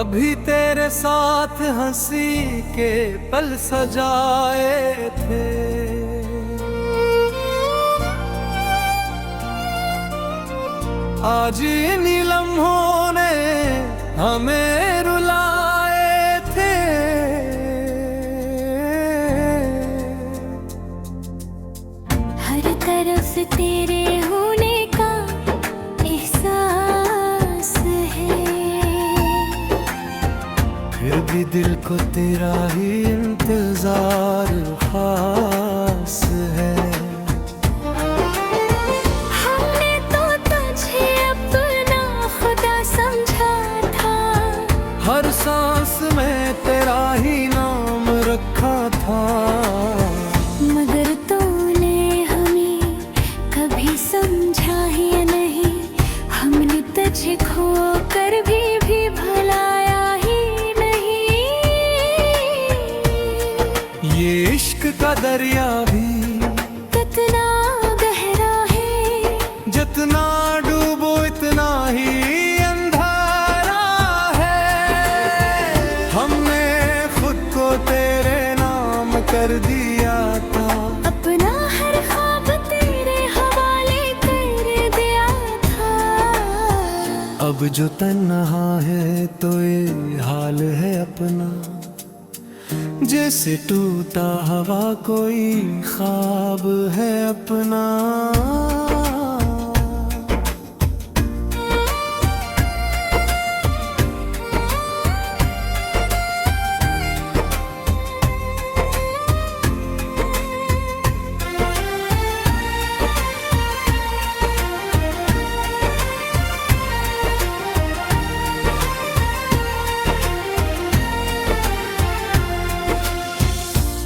कभी तेरे साथ हंसी के पल सजाए थे, आज इन लम्हों ने हमें रुलाए थे। हर तरफ तेरे होने का एहसास है, फिर भी दिल को तेरा ही इंतजार खास है। हमने तो तुझे अपना खुदा समझा था, हर सांस में तेरा ही नाम रखा था। मगर तूने हमें कभी समझा ही नहीं, हमने तुझे खो कर भी भुलाया ही नहीं। ये इश्क का दरिया भी कितना गहरा है, जितना डूबो इतना ही अंधारा है। हमने खुद को तेरे नाम कर दिया था, अपना हर ख्वाब तेरे हवाले कर दिया था। अब जो तन्हा है तो ये हाल है अपना, जैसे टूटा हवा कोई ख्वाब है अपना।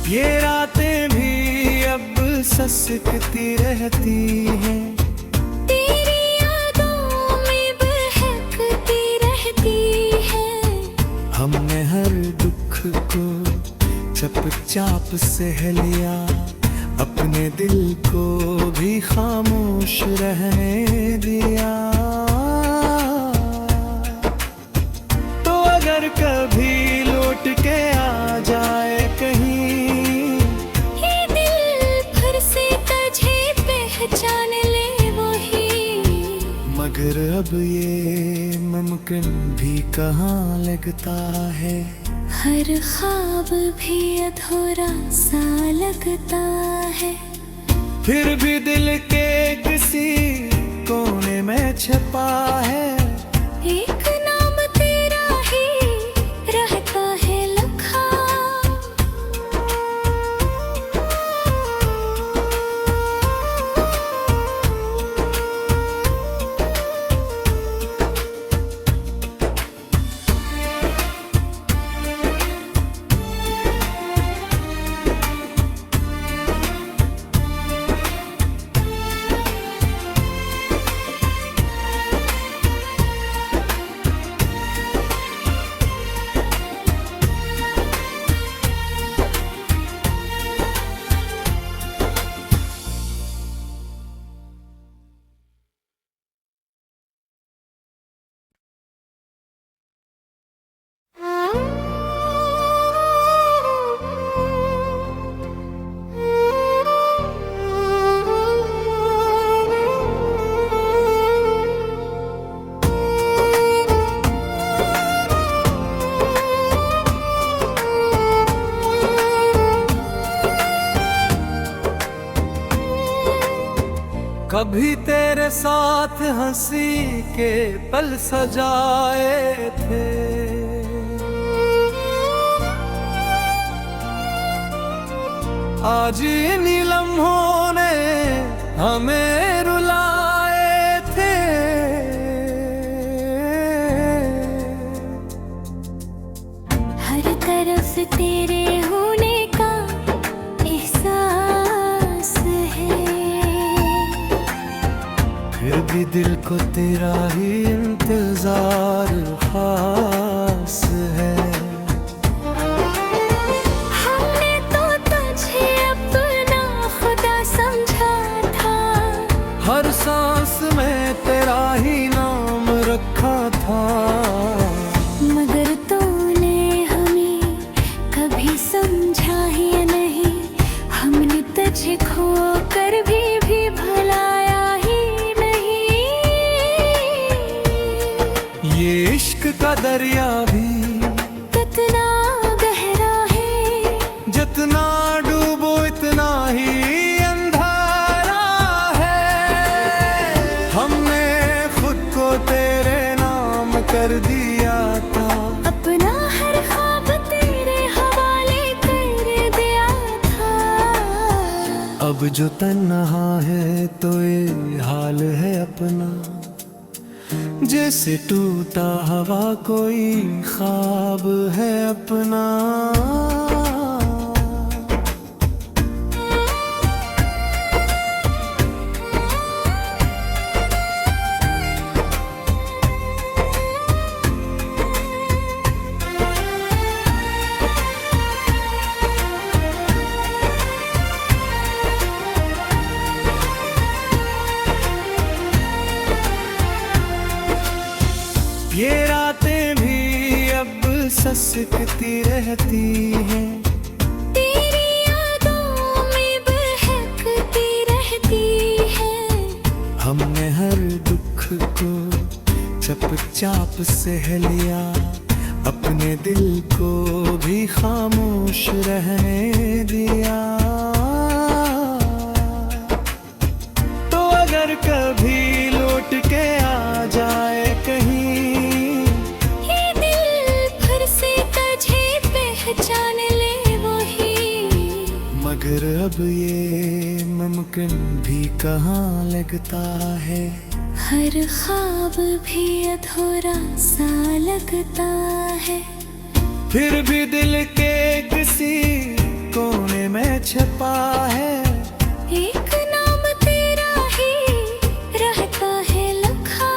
ये रातें भी अब ससकती रहती हैं, तेरी यादों में बहकती रहती है। हमने हर दुख को चुपचाप सह लिया, अपने दिल को भी खामोश रहने दिया। तो अगर कभी लौट के आ जाए कहीं, पहचान ले वही। मगर अब ये मुमकिन भी कहाँ लगता है, हर ख्वाब भी अधूरा सा लगता है। फिर भी दिल के किसी कोने में छुपा है, एक नाम तेरा ही रहता है लिखा। कभी तेरे साथ हंसी के पल सजाए थे, आज इन लम्हों ने हमें रुलाए थे। हर तरफ तेरे होने का एहसास है, फिर भी दिल को तेरा ही इंतजार खास है। हमने तो तुझे अपना खुदा समझा था, हर सांस में तेरा ही नाम रखा था। मगर तो दरिया भी कितना गहरा है, जितना डूबो इतना ही अंधारा है। हमने खुद को तेरे नाम कर दिया था, अपना हर ख्वाब तेरे हवाले कर दिया था। अब जो तन्हा है तो ये हाल है अपना, जैसे टूटा हवा कोई ख्वाब है अपना। ये रातें भी अब ससकती रहती हैं, तेरी यादों में बहकती रहती है। हमने हर दुख को चुपचाप सह लिया, अपने दिल को भी खामोश रहने दिया। तो अगर कभी लौट के आ जाए कहीं, पहचान ले वही, मगर अब ये मुमकिन भी कहाँ लगता है। हर ख्वाब भी अधूरा सा लगता है। फिर भी दिल के किसी कोने में छपा है, एक नाम तेरा ही रहता है लिखा।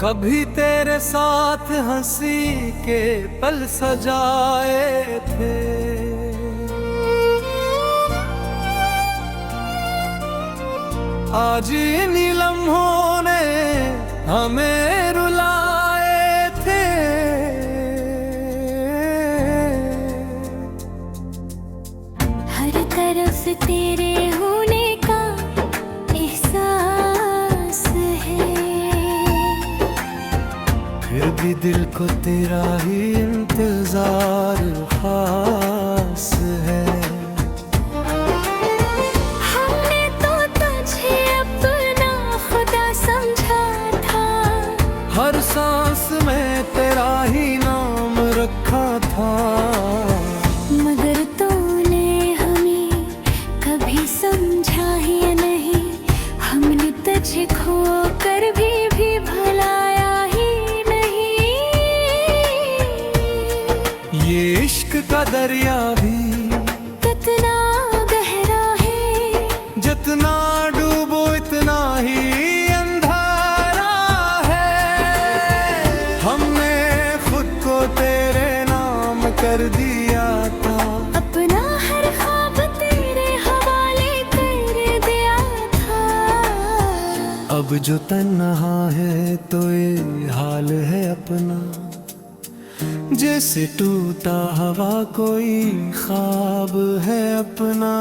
कभी तेरे साथ हंसी के पल सजाए थे, आज इन्हीं लम्हों ने हमें रुलाए थे। हर तरफ तेरे होने का एहसास है, फिर भी दिल को तेरा ही इंतजार खास है। हमने तो तुझे अपना खुदा समझा था, हर सांस में तेरा ही नाम रखा था। मगर तूने हमें कभी समझा ही नहीं, हमने तुझे खो कर भी भुलाया ही नहीं। ये इश्क का दरिया भी कितना गहरा है, जितना डूबो इतना ही अंधारा है। हमने खुद को तेरे नाम कर दिया था, अपना हर ख्वाब तेरे हवाले कर दिया था। अब जो तन्हा है तो ये हाल है अपना, जैसे टूटा हवा कोई ख्वाब है अपना।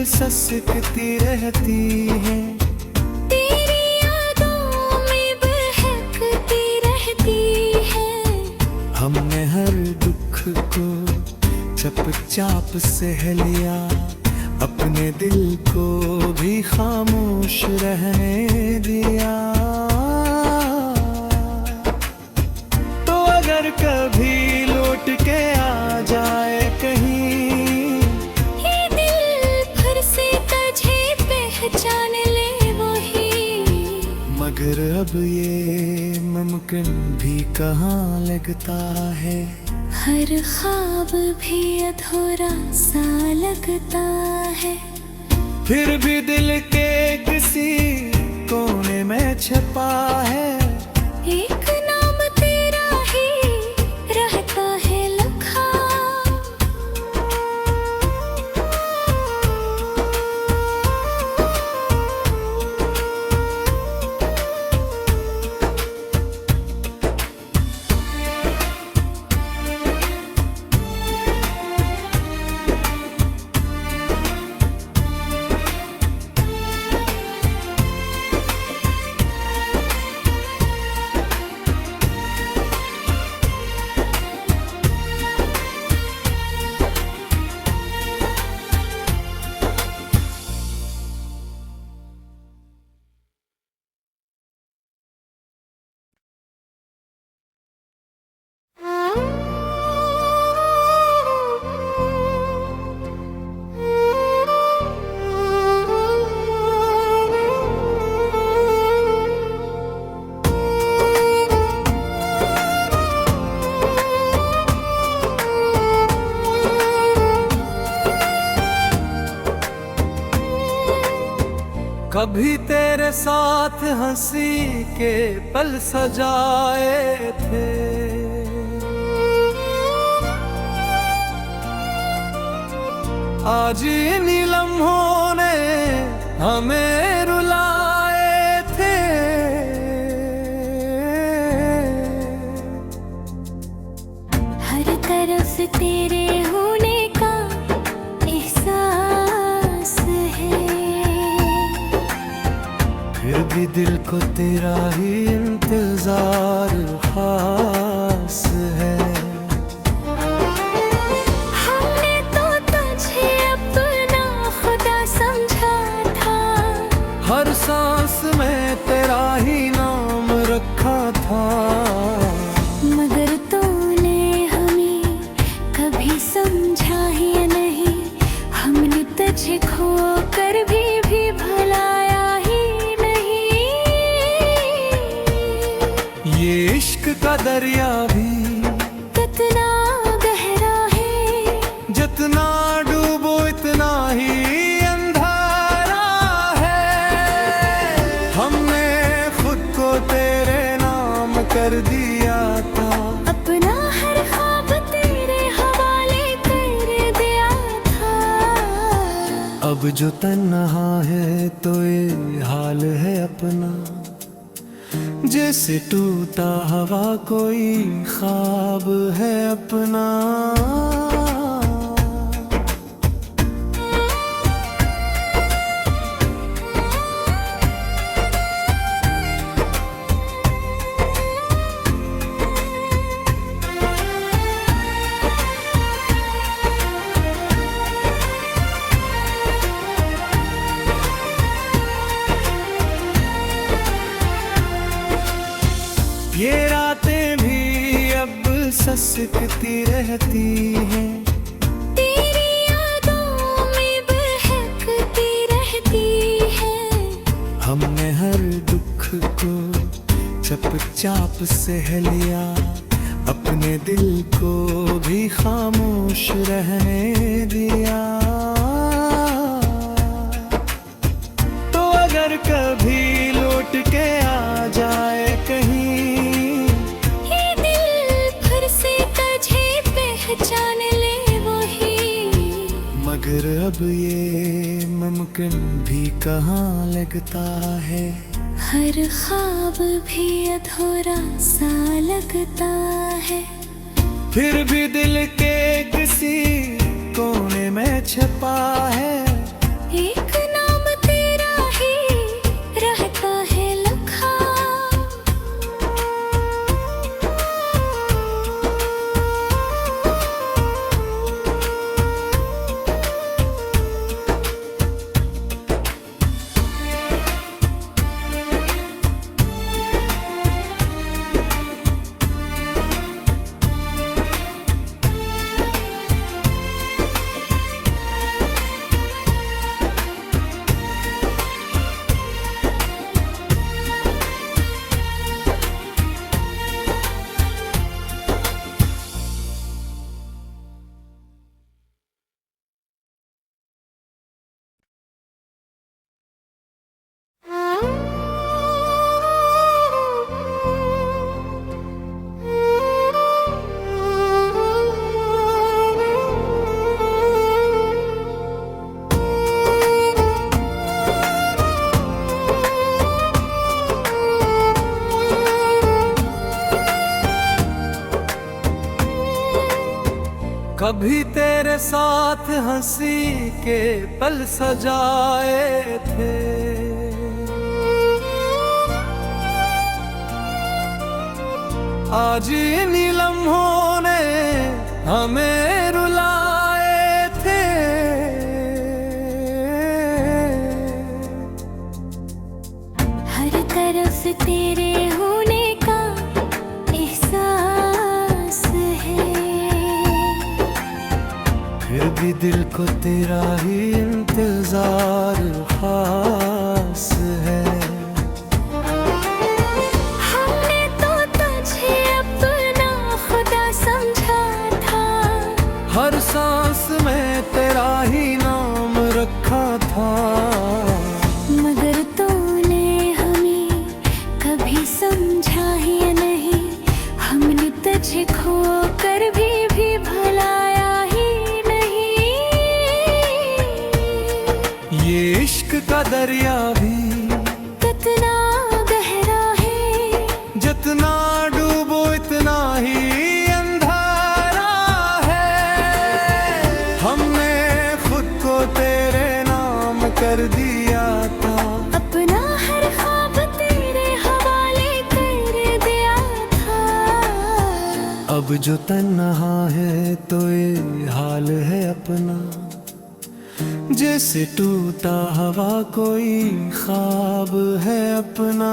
ससकती रहती है। तेरी यादों में बहकती रहती है। हमने हर दुख को चुपचाप सह लिया, अपने दिल को भी खामोश रहने दिया। तो अगर कभी लौट के आ जाए कहीं, ये दिल फिर से तुझे पहचान ले वही। मगर अब ये मुमकिन भी कहाँ लगता है। हर ख्वाब भी अधूरा सा लगता है। फिर भी दिल के किसी कोने में छुपा है। एक नाम तेरा ही रहता है लिखा। कभी तेरे साथ हंसी के पल सजाए थे, आज इन्हीं लम्हों ने हमें रुलाए थे। हर तरफ तेरे होने का एहसास है। फिर भी दिल को तेरा ही इंतजार खास है। हमने तो तुझे अपना खुदा समझा था। हर सांस में तेरा ही नाम रखा था। मगर तूने हमें कभी समझा ही नहीं। हमने तुझे खो कर भी भुलाया ही नहीं। ये इश्क का दरिया भी कितना गहरा है। जितना डूबो इतना ही अंधारा है। हमने खुद को तेरे नाम कर दिया था। अपना हर ख्वाब तेरे हवाले कर दिया था। अब जो तन्हा है तो ये हाल है अपना, जैसे टूटा हवा कोई ख्वाब है अपना। ये रातें भी अब ससकती रहती हैं। तेरी यादों में बहकती रहती है। हमने हर दुख को चुपचाप सह लिया, अपने दिल को भी खामोश रहने दिया। तो अगर कभी लौट के आ जाए कहीं, पहचान ले वही। मगर अब ये मुमकिन भी कहाँ लगता है। हर ख्वाब भी अधूरा सा लगता है। फिर भी दिल के किसी कोने में छुपा है। कभी तेरे साथ हंसी के पल सजाए थे, आज इन लम्हों ने हमें रुलाए थे। हर तरफ तेरे होने का एहसास है, फिर भी दिल को तेरा ही इंतजार खास है। हमने तो तुझे अपना खुदा समझा था, हर सांस में तेरा ही नाम रखा था। मगर तूने हमें कभी समझा ही नहीं, हमने तुझे खो कर भी भुलाया ही नहीं। ये इश्क का दरिया भी कितना गहरा है, जितना डूबो इतना ही अंधारा है। हमने खुद को तेरे नाम कर दिया था, अपना हर ख्वाब तेरे हवाले कर दिया था। अब जो तन्हा है तो ये हाल है अपना, जैसे टूटा हवा कोई ख्वाब है अपना।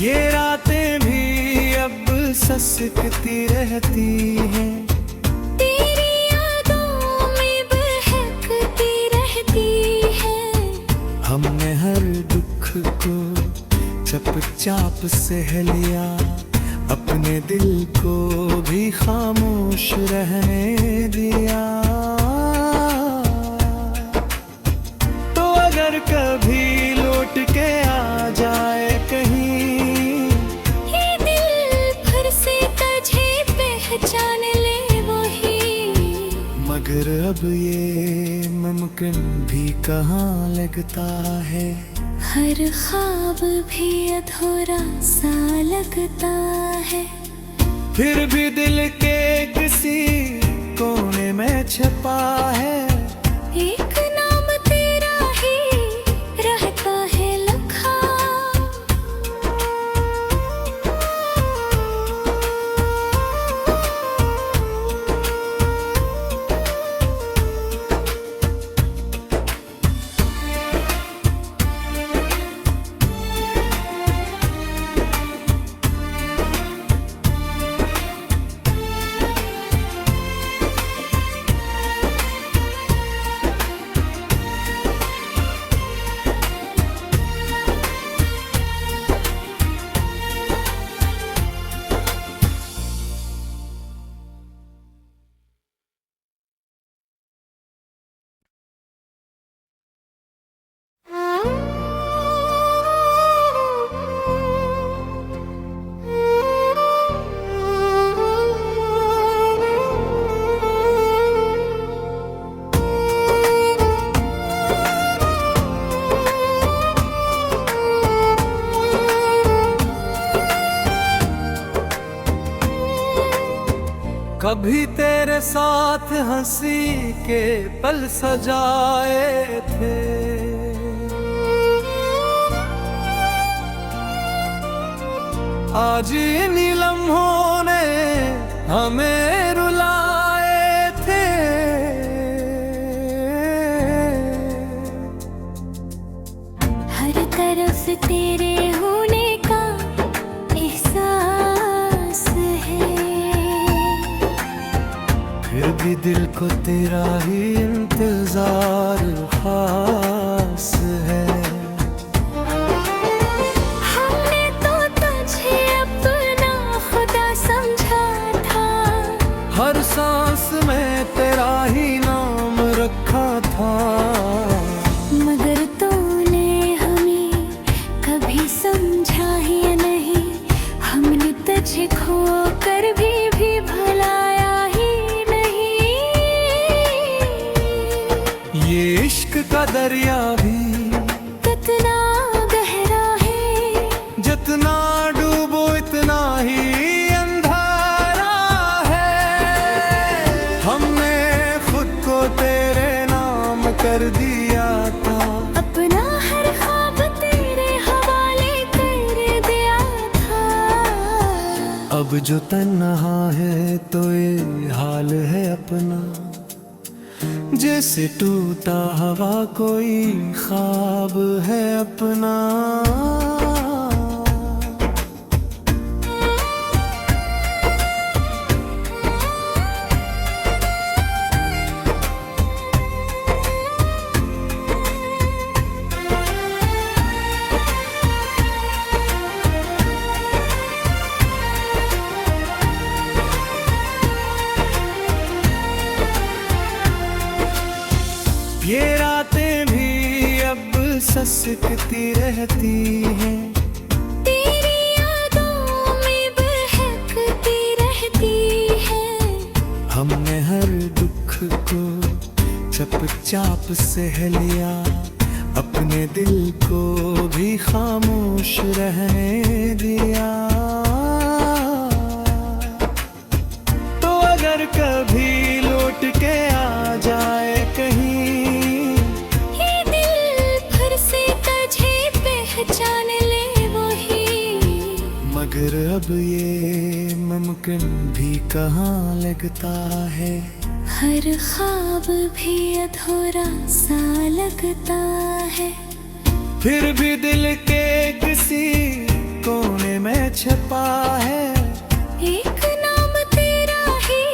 ये रातें भी अब ससकती रहती हैं, तेरी यादों में बहकती रहती है। हमने हर दुख को चुपचाप सह लिया, अपने दिल को भी खामोश रहने दिया। तो अगर कभी लौट के आ जाए कहीं, पहचान ले वही, मगर अब ये मुमकिन भी कहाँ लगता है। हर ख्वाब भी अधूरा सा लगता है, फिर भी दिल के किसी कोने में छुपा है। एक नाम तेरा ही रहता है लिखा। कभी तेरे साथ हंसी के पल सजाए थे, आज इन लम्हों ने हमें रुलाए थे। हर तरफ तेरे होने का एहसास है, फिर भी दिल को तेरा ही इंतजार खास है। हमने तो तुझे अपना खुदा समझा था, हर सांस में तेरा ही नाम रखा था। मगर इश्क का दरिया भी कितना गहरा है, जितना डूबो इतना ही अंधारा है। हमने खुद को तेरे नाम कर दिया था, अपना हर ख्वाब तेरे हवाले कर दिया था। अब जो तन्हा है तो ये हाल है अपना, जैसे टूटा हवा कोई ख्वाब है अपना। ये रातें भी अब ससकती रहती हैं, तेरी यादों में बहकती रहती है। हमने हर दुख को चुपचाप सह लिया, अपने दिल को भी खामोश रहने दिया। तो अगर कभी लौट के आ जाए कहीं, जान ले वही, मगर अब ये मुमकिन भी कहाँ लगता है। हर ख्वाब भी अधूरा सा लगता है। फिर भी दिल के किसी कोने में छुपा है, एक नाम तेरा ही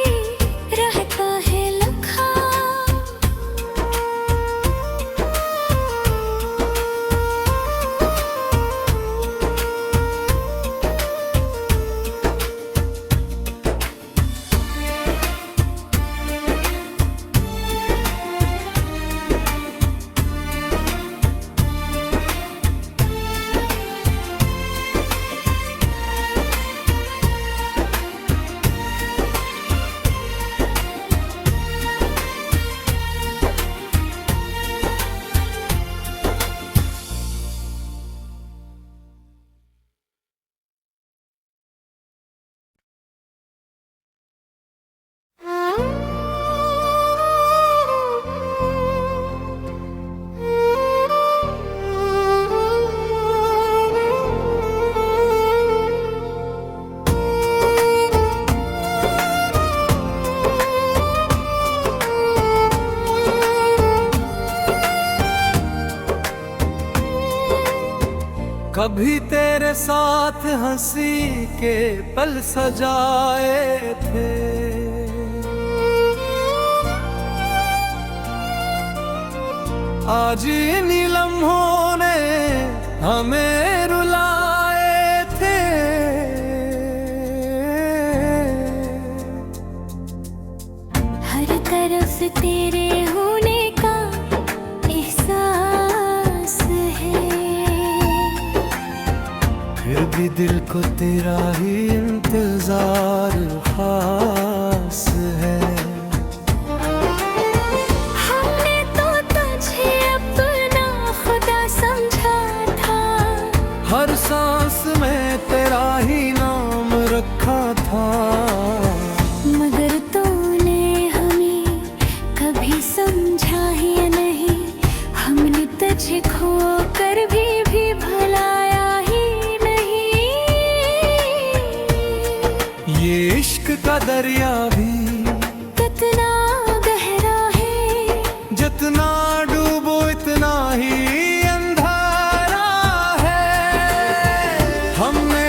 रहता है लिखा। कभी तेरे साथ हंसी के पल सजाए थे, आज इन्हीं लम्हों ने हमें रुलाए थे। हर तरफ तेरे होने का एहसास है, फिर भी दिल को तेरा ही इंतजार खास है। हमने तो तुझे अपना खुदा समझा था, हर सांस में तेरा ही नाम रखा था। मगर तूने हमें कभी समझा ही नहीं, हमने तुझे खो कर भी भुलाया ही नहीं। ये इश्क का दरिया भी कितना गहरा है, जितना डूबो इतना ही अंधारा है। हमने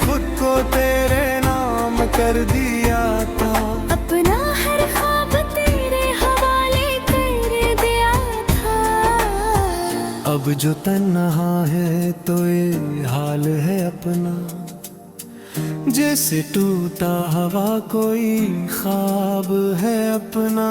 खुद को तेरे नाम कर दिया था, अपना हर ख्वाब तेरे हवाले कर दिया था। अब जो तन्हा है तो ये हाल है अपना, जैसे टूटा हवा कोई ख्वाब है अपना।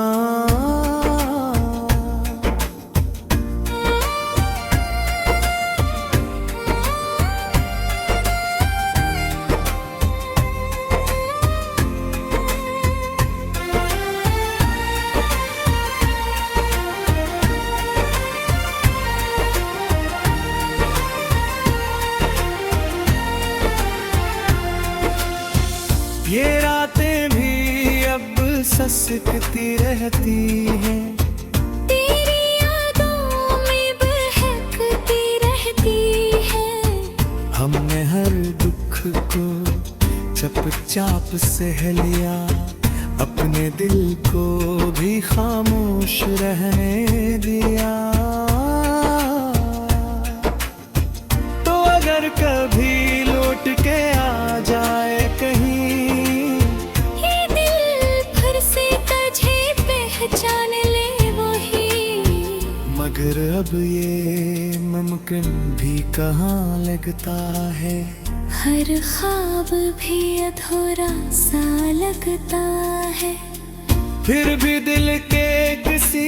ससकती रहती है, तेरी यादों में बहकती रहती है। हमने हर दुख को चुपचाप सह लिया, अपने दिल को भी खामोश रहने दिया। तो अगर कभी लौट के आ जाए कहीं, ये दिल फिर से तुझे पहचान ले वही। मगर अब ये मुमकिन भी कहाँ लगता है, हर ख्वाब भी अधूरा सा लगता है। फिर भी दिल के किसी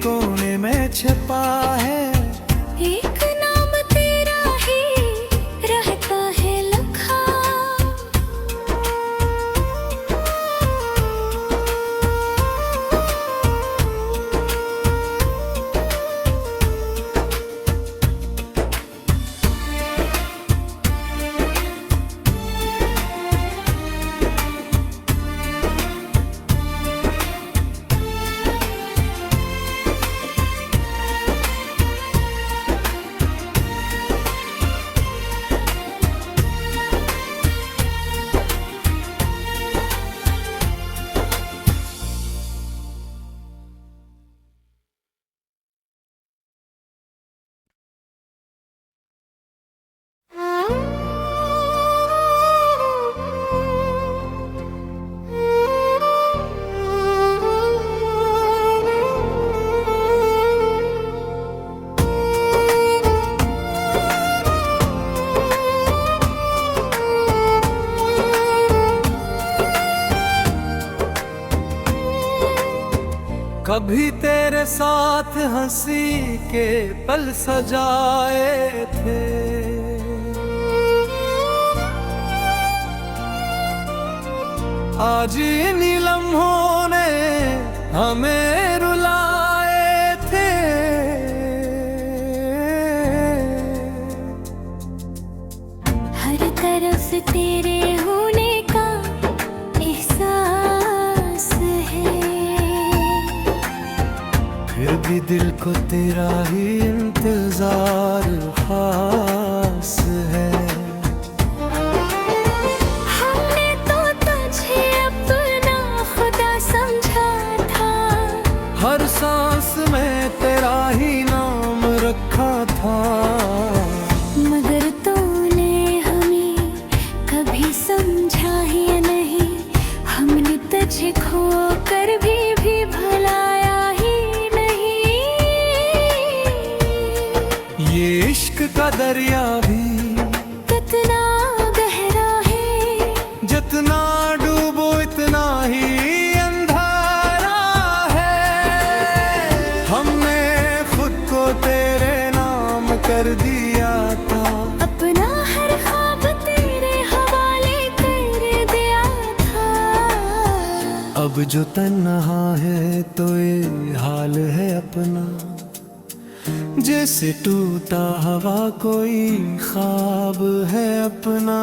कोने में छुपा है, एक नाम तेरा ही रहता है लिखा। कभी तेरे साथ हंसी के पल सजाए थे, आज इन लम्हों ने हमें रुलाए थे। हर तरफ तेरे होने का एहसास है, फिर भी दिल को तेरा ही इंतजार खास है। हमने तो तुझे अपना खुदा समझा था, हर सांस में तेरा ही नाम रखा था। मगर तूने हमें कभी समझा ही नहीं, हमने तुझे खो कर भी भुलाया ही नहीं। ये इश्क का दरिया भी कितना गहरा है, जितना डूबो इतना ही अंधारा है। हमने खुद को तेरे नाम कर दिया था, अपना हर ख्वाब तेरे हवाले कर दिया था। अब जो तन्हा है तो ये हाल है अपना, जैसे टूटा हवा कोई ख्वाब है अपना।